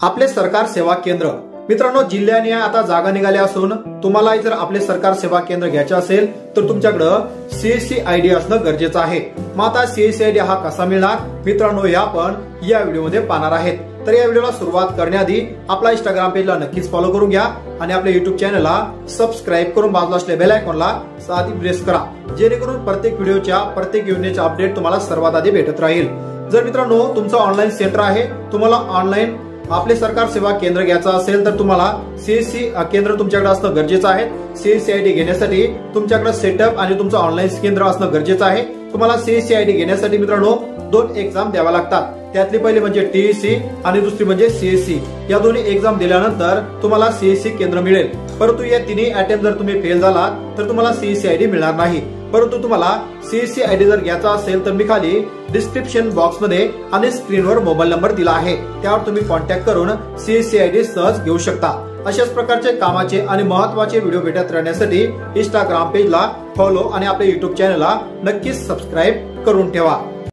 आपले सरकार सेवा केंद्र मित्रांनो, जिल्ह्याने आता जागा निघाल्या असून तुम्हाला जर आपले सरकार सेवा केंद्र घ्यायचे असेल तर तुमच्याकडे सीएससी आयडी असणं गरजेचं आहे। मग आता सीएससी आयडी हा कसा मिळणार मित्रांनो, हे आपण या व्हिडिओमध्ये पाहणार आहेत। तर या व्हिडिओला सुरुवात करण्याआधी आपला इंस्टाग्राम पेजला नक्कीच फॉलो करून घ्या आणि आपल्या युट्यूब चॅनलला सबस्क्राईब करून बाजूला असलेल्या बेल आयकॉनला साधी प्रेस करा, जेणेकरून प्रत्येक व्हिडिओच्या प्रत्येक योजनेचे अपडेट तुम्हाला सर्वात आधी भेटत राहील। जर मित्रांनो तुमचं ऑनलाईन सेंटर आहे, तुम्हाला ऑनलाईन आपले सरकार सेवा केंद्र घ्यायचं असेल तर तुम्हाला सीएससी केंद्र तुमच्याकडे असणं गरजेचं आहे। सीएससी आयडी घेण्यासाठी तुमच्याकडे सेटअप आणि तुमचं ऑनलाईन केंद्र असणं गरजेचं आहे। तुम्हाला सीएससी आयडी घेण्यासाठी मित्रांनो 2 एक्झाम द्याव्या लागतात। त्यातली पहिली म्हणजे टीईसी आणि दुसरी म्हणजे सीएससी। या दोन्ही एक्झाम दिल्यानंतर तुम्हाला सीएससी केंद्र मिळेल, परंतु या तिन्ही अटेम्प्ट जर तुम्ही फेल झालात तर तुम्हाला सीएससी आयडी मिळणार नाही। परंतु तुम्हाला सीएससी आयडी जर घ्यायचा असेल तर मी खाली डिस्क्रिप्शन बॉक्स मध्ये आणि स्क्रीनवर मोबाईल नंबर दिला आहे, त्यावर तुम्ही कॉन्टॅक्ट करून सीएससी आयडी सहज घेऊ शकता। अशाच प्रकारचे कामाचे आणि महत्त्वाचे व्हिडिओ भेटत राहण्यासाठी इंस्टाग्राम पेजला फॉलो आणि आपल्या युट्यूब चॅनलला नक्कीच सबस्क्राईब करून ठेवा।